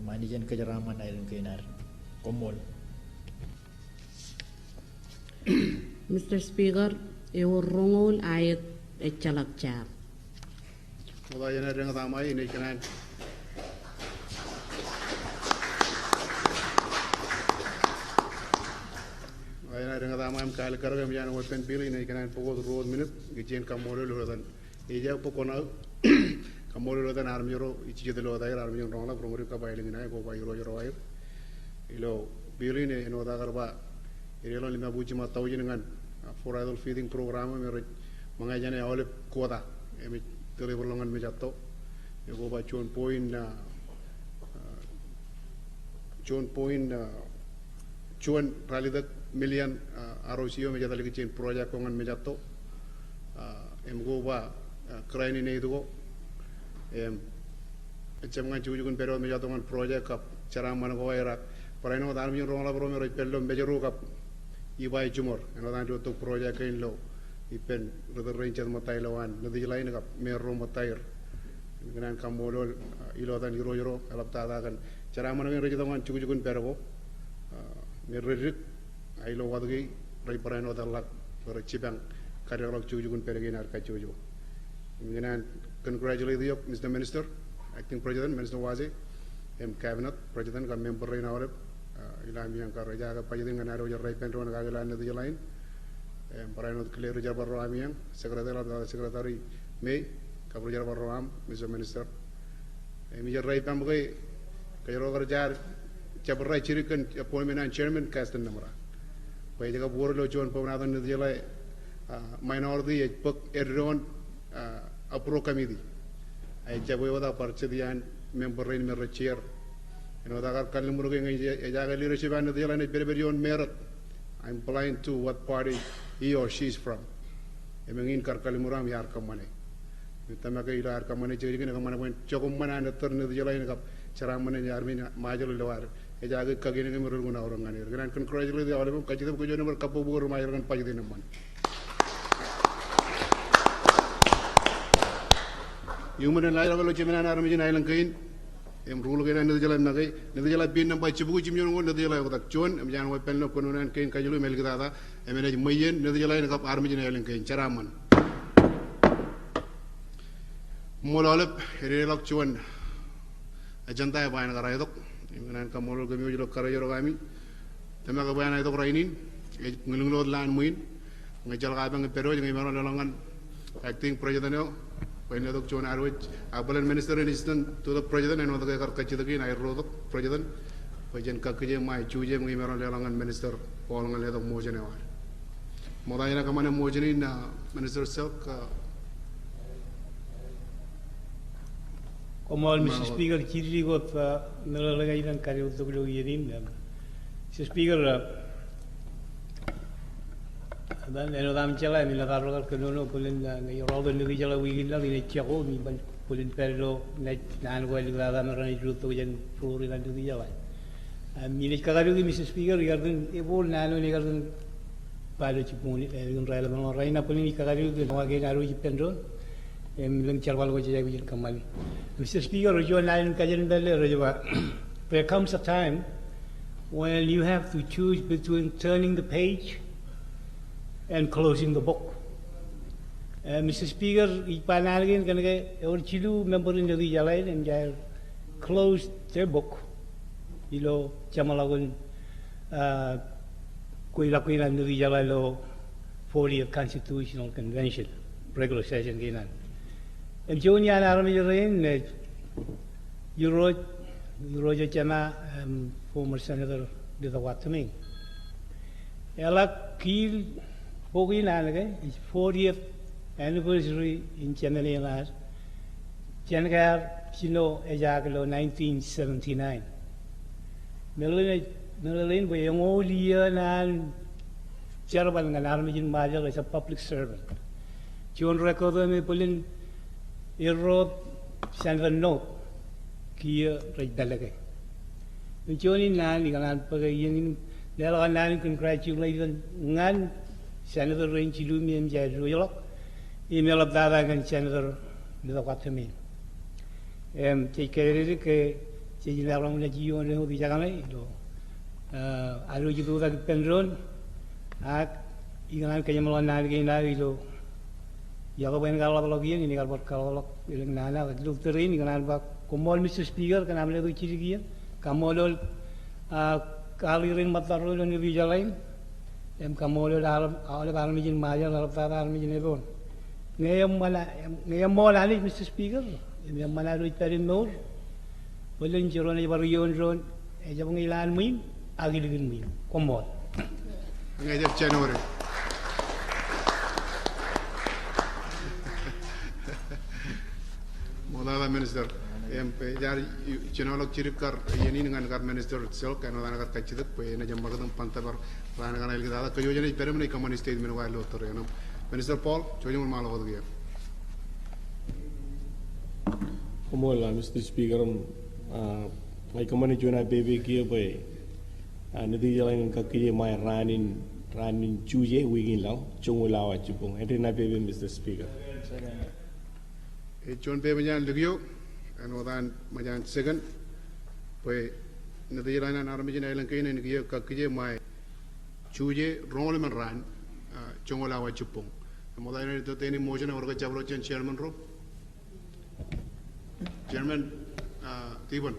manajan kejaraman island kinar komol. Mr. Speaker, rongol ayat chalak chap. Modayana dengan tamai ini kanan. Modayana dengan tamai kal kerja menjana weapon pilih ini kanan pukul 2 minit gijian kamolol lodan. Ija pukona kamolol lodan army ro ichi jede lodan army ro rongla promori ka bailing ini ko bai ro air. Ilo pilih ini noda karba. Ilo lima buji ma tahu dengan for adult feeding program mereka mengajani oleh kuota. Emi telebolongan mejato. Ego ba cuan point cuan ralidak million ROCO mejata lagi cuan projek kongan mejato. Ego ba kerain ini itu ko. Ecam cujukan period mejato kongan projek kap cara mana ko era. Paraino dalam yang rongla bro mereka pelom bejeru kap. Ibai jumor, eno dan itu projek kain lo, ipen rada rancang matai lawan, nanti lain agak merro matair, dengan kambolol ilo dan jiro alap tada kan, cara mana yang rancang dengan cukup perbo, merrik, ilo wadgi, rai perano dalak, bercipang, karya lok cukup pergin arka cukup, dengan congratulate you, Mr. Minister, Acting President, Minister Wazi, Cabinet, President, kan member rain awalep. Ilam yang kerja agak pajak dengan ada ujar rai pentron agak lain itu lain, peranut clear ujar berroam yang sekretari May kapur ujar berroam Mr. Minister, ujar rai pembagai kerja kerja cabar rai cirikan appointment and chairman Kasten Namara, pajak agak buru lo cuan pemenatan itu lain minority pek everyone approve committee, cabai wada percedian member rain mereka chair. You know, that kind of leadership and the line is very on merit. I'm blind to what party he or she is from. I mean, in Karkalimuram, yar kamane. Tamaka yar kamane, chicken, and when Chokumana and the turn of the line of Charaman and Yarmina, Major Loar, a jagged Kagin and Muruna or Rangan. And congratulate the Olive, Kajam Kujan, Kapu, Mayer and Pajinaman. Human and Light Jiman Army Island Kane. Rule again another jalan nagai, another jalan bin nampai cipu cimjong another jalan kotak cuan, jangan weapon lo konunan kain kajulu melgada, emenaj mayen, another jalan kap army jalan kain ceraman. Molalep, relak cuan, ajanta apa yang karai tok, dengan kamolol kami ujulok karai joro kami, tema kabayan itu rainin, ngelunglot lan muin, ngejal kabang pero jangan ibarat lalangan acting president when the John Arwich, Appellate Minister in Eastern to the President and other Kachidaki, I wrote the President, Pajan Kakajem, my Chujem, we were on Minister, Paul and Leather Mojan. Modayana Kamana Mojan in Minister Silk, Como Mr. Speaker, chiri got nalagay ng kariw tulo yun. Mr. Speaker, dan dam chala ni lagar kanuno pulin ngayon rodo ni jala wigin lang ni chako ni ban pulin pero nan ko ilagada na ran juto yan puri na ni jala. Minit kagaru ni Mr. Speaker garden ebol nano ni garden palo chipuni yung raila mga raina pulin ni kagaru ni wagi naru chipendron. Lang charwal ko jaya bijin kamali. Mr. Speaker, rajo nain kajan belle rajo. There comes a time when you have to choose between turning the page and closing the book. Mr. Speaker, ipanalagin kanake or chilu member in the jalay and they closed their book. Ilo chamalagun kuila the jalay lo 40th Constitutional Convention regular session ginan. And June yan arami rin you wrote chama former Senator dito Wataming. Ela kill Bogi nalagay is 40th anniversary in Chananilas. Chanagar Chino Ejagalo 1979. Merlin by yung only year na chairman ng army in Major as a public servant. John record me pulin he wrote Senator note kia right dalagay. Johnny nan ikanan pagayin dalawa nan congratulations ngan Senator Rain Chilumi and Jayroyok email of that and Senator Dawatami. Take care of it. Chinalang na jiyo na ho di jaganay do. Alo jitu da pendron ak ikanan kaya malan na gay na ilo. Yago ben galologian ini galbot kalolok ilang nana aglo terin ikanan ba kumol Mr. Speaker kanam le do chirigian kamolol kalirin matarol ni bijalain kamolol ala armijin maja ala tara armijin ebon ngayam mola ni Mr. Speaker ngayam mana do tarin no Walang jero na bariyon ron jabong ilan min agiligin min kumol ngajab January Modala Minister jar chinolok chirikar yeni ngan kar Minister itself kan wadana kar kachidak pe na jambagadam pantabar rana kana ilgada ka yojana permanent common state min wa lo tor yanam Minister Paul chojum mal hod gaya Omola Mr. Speaker my common jona baby kia boy nidi jalan kaki mai ranin chuje wigin law chungu lawa chupong ente na baby Mr. Speaker John baby jan ligyo and wadan majan second pe nidi jalan armijin ilang kain ni kia kaki mai chuje role man ran chungu lawa chupong moda ni to teni motion orga chabro chen chairman ro Chairman Stephen.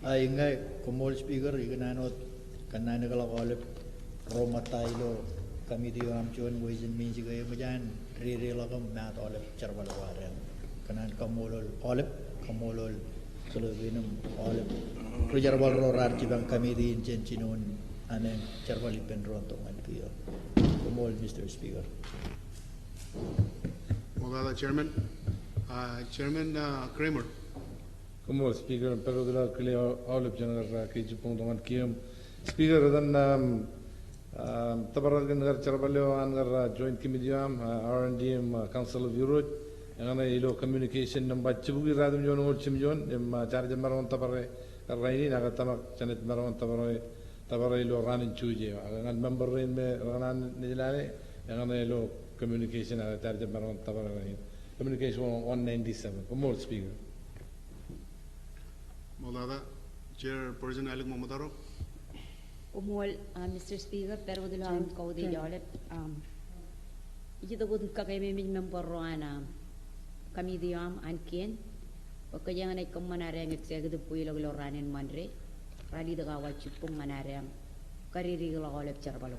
Ay ngay kumol speaker igananot kanana kala kolep romatailo kami di am chuan wajin min siga majan re lakam mat olep charbal waren kanan kamolol olep kamolol selevinum olep charbal rorar jibang kami di jenchinon ane charbal ipendron to ngan pio kumol Mr. Speaker. Mogala Chairman. Chairman Kramer. Como Speaker, pero de la que le hablo general que yo pongo en que Speaker dan tabaran kan gar charbalio an gar Joint Committee R&D Council of Europe ngana ilo communication number chibugi radum jon ol chimjon charge maron tabare raini naga tamak chanet maron tabare ilo ranin chuje ngan member rain me ranan nilale ngana ilo communication charge maron tabare rain Communication 197. More Speaker. Molada, Chairperson Alik Momadaro. Umol, Mr. Speaker, pero dilo ang kau di jolep. Ito ko kakay may member roana kami diam ankin. Pagkaya nga kung manareng executive po ilag loranin mandre. Rali daga wachipong manareng kariri golep charbalo.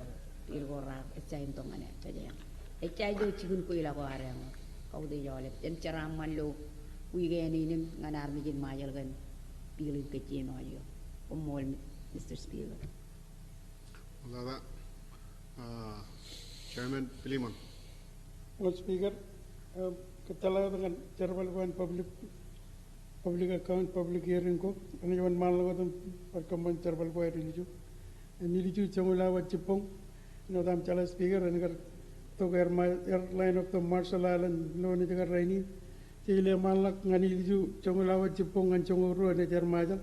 Ilgora etsayin to ngane chajang. Etsay do chigun ko ilag areng. Kau di jolep dan ceraman lo weekend ini nganar mijin majal kan pilih kecil aja umol Mr. Speaker. Lada Chairman Pilimon. Well, Speaker, ketala dengan Chairman Public public account public hearing ko ani wan malagotam perkembangan terbal ko reliju miliju chamula wachipong no dam chala speaker and gar to airline of the Marshall Island no ni gar raini chile malak ngani liju chamula wachipong ngan chonguru and jarmaja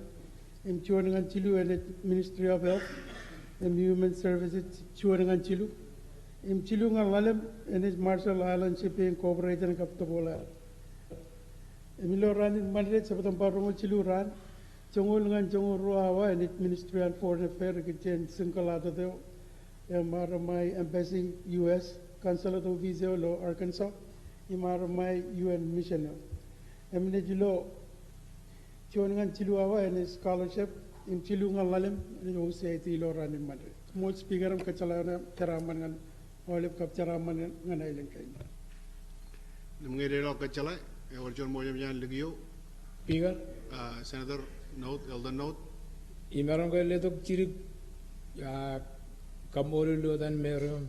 em chuan ngan chilu and Ministry of Health and Human Services chuan ngan chilu em chilu ngan lalem and Marshall Island Shipping Corporation kap to bola Emilio ran in Madrid, Sabatam Paramo Chiluran, Chongulan Chongurua, and Ministry of Foreign Affairs, Kitchen, Sinkalata, RMI Embassy, US, Consulate of Vizio, Arkansas, RMI UN Mission. Eminejilo, Chongan Chilua, and his scholarship in Chilunga Lalem, and Jose Loran in Madrid. Most speaker of Kachalana, Taraman, and Olive Kapcharaman and Island Train. The Mungere Kachala. John Moyam Jan Ligio. Speaker. Senator Note, Elder Note. Imarang ko letok chirik kamolulo dan meron.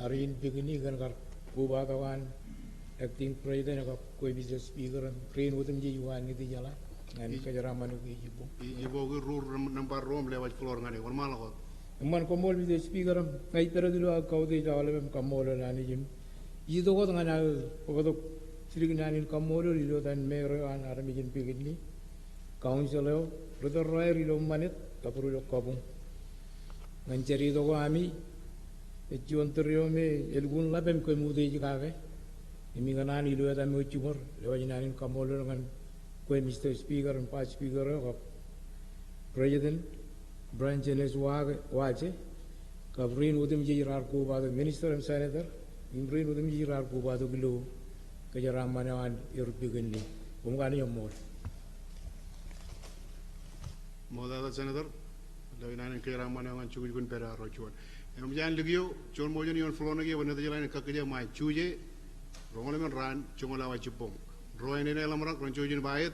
Arin bigini kan kar kubatawan acting president ka koi bisa speaker train utam ji yuan ngiti jala ngani kajaraman ko ijibo. Ijibo ko rur number room lewat floor ngani war malakot. Man komol bisa speaker ngai pero dulu kau de jawale mem kamolo nani jim. Itu kau tengah waktu sering nani kamoro lilo dan mero an armijin pigini, council brother Roy lilo manit kapuru lo kabung. Ngancari itu kau ami, ejuan teriom elgun labem kau muda jikawe, ini kanan lilo dan mecumur lewat nani kamoro dengan kau Mr. Speaker dan Pak Speaker kau President branch jenis wajah, kaburin udah menjadi rarku pada Minister dan Senator. Imrin udah menjadi ragu batu gelo kejaraman yang European ni, bukan yang mor. Moda Senator, dari nana kejaraman yang cukup pun pera rojuan. Yang jangan lagi yo, John Mojan yang flow lagi, wanita jalan kakek mai cuje, rongolah men ran, cuma lawa cipong. Roy ini dalam rak, ron cuje bayat,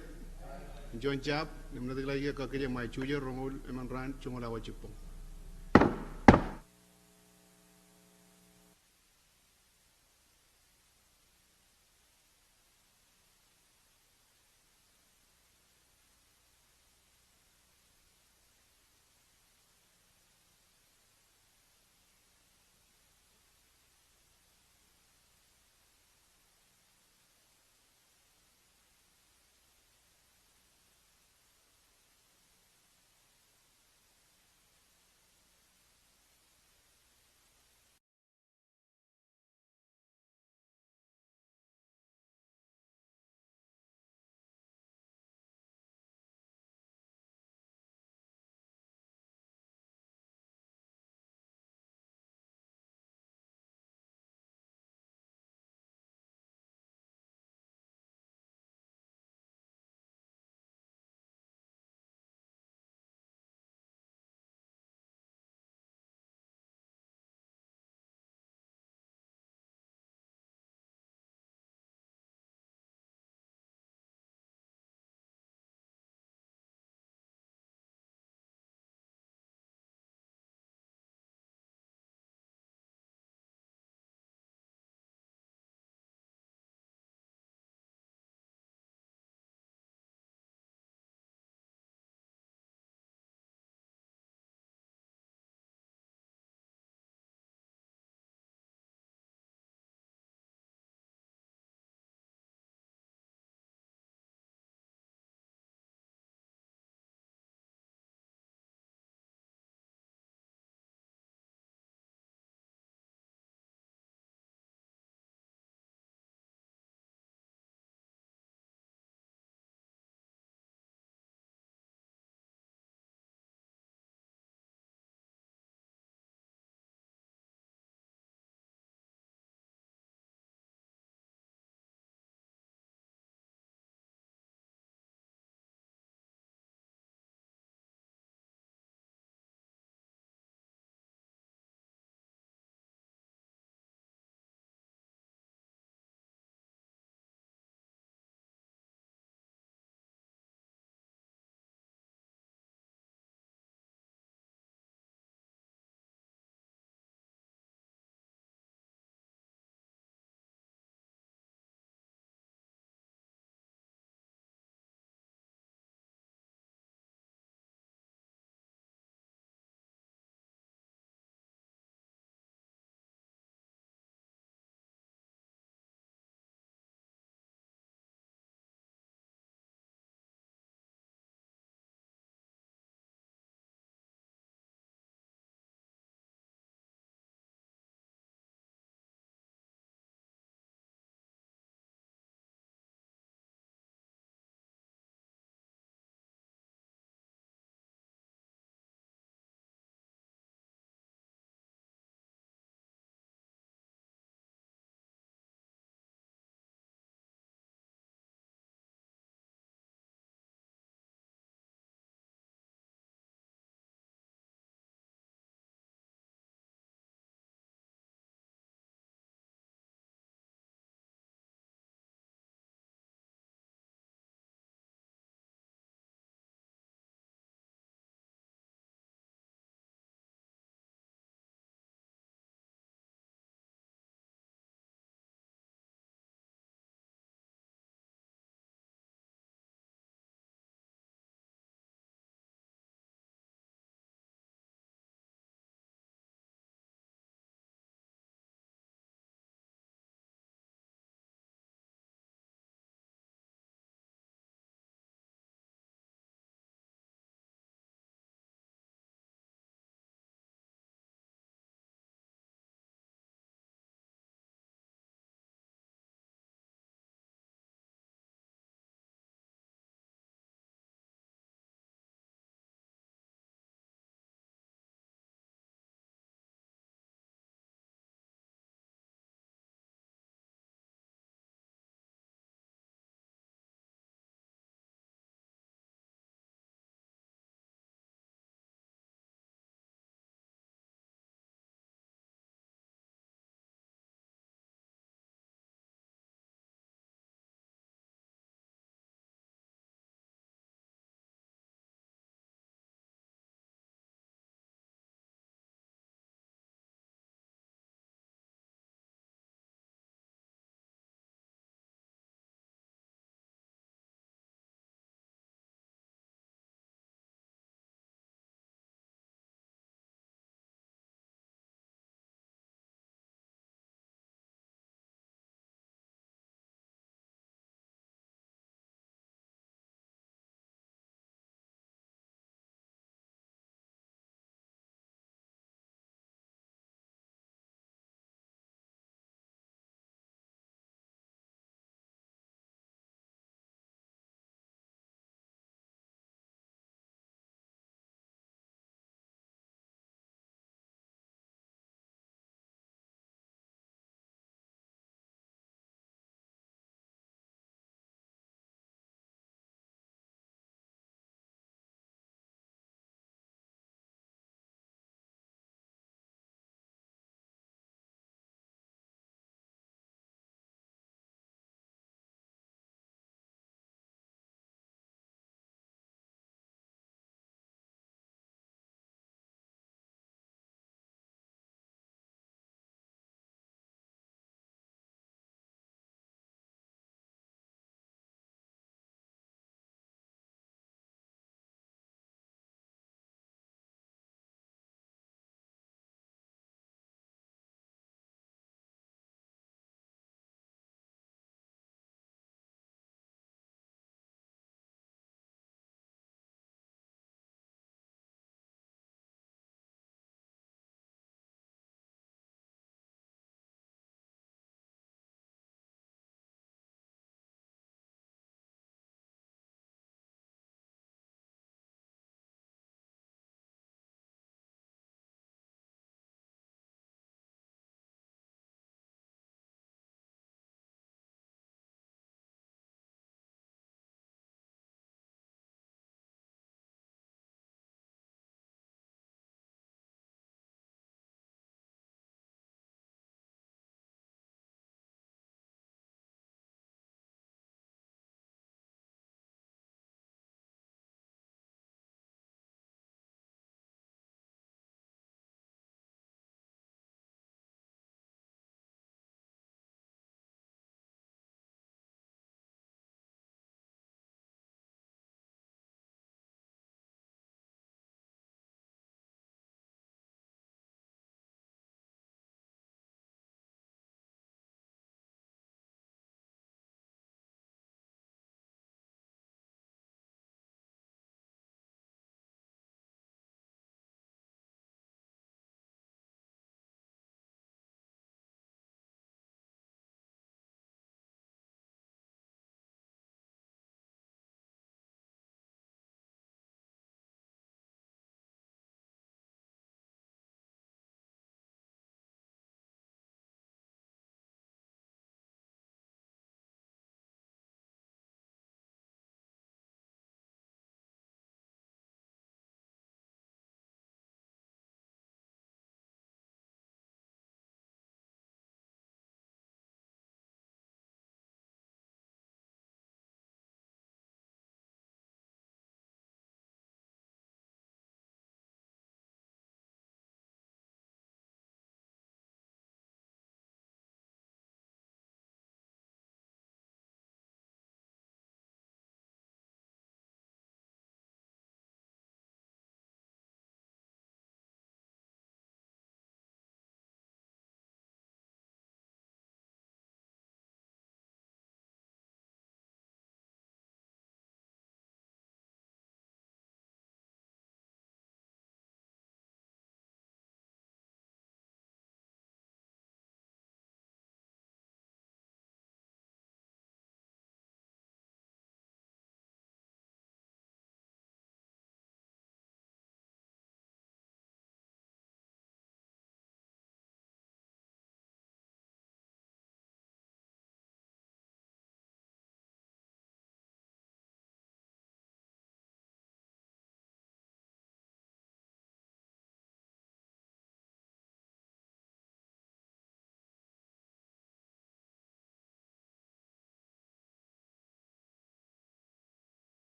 John Chap, wanita lagi kakek mai cuje, rongolah men ran, cuma lawa cipong.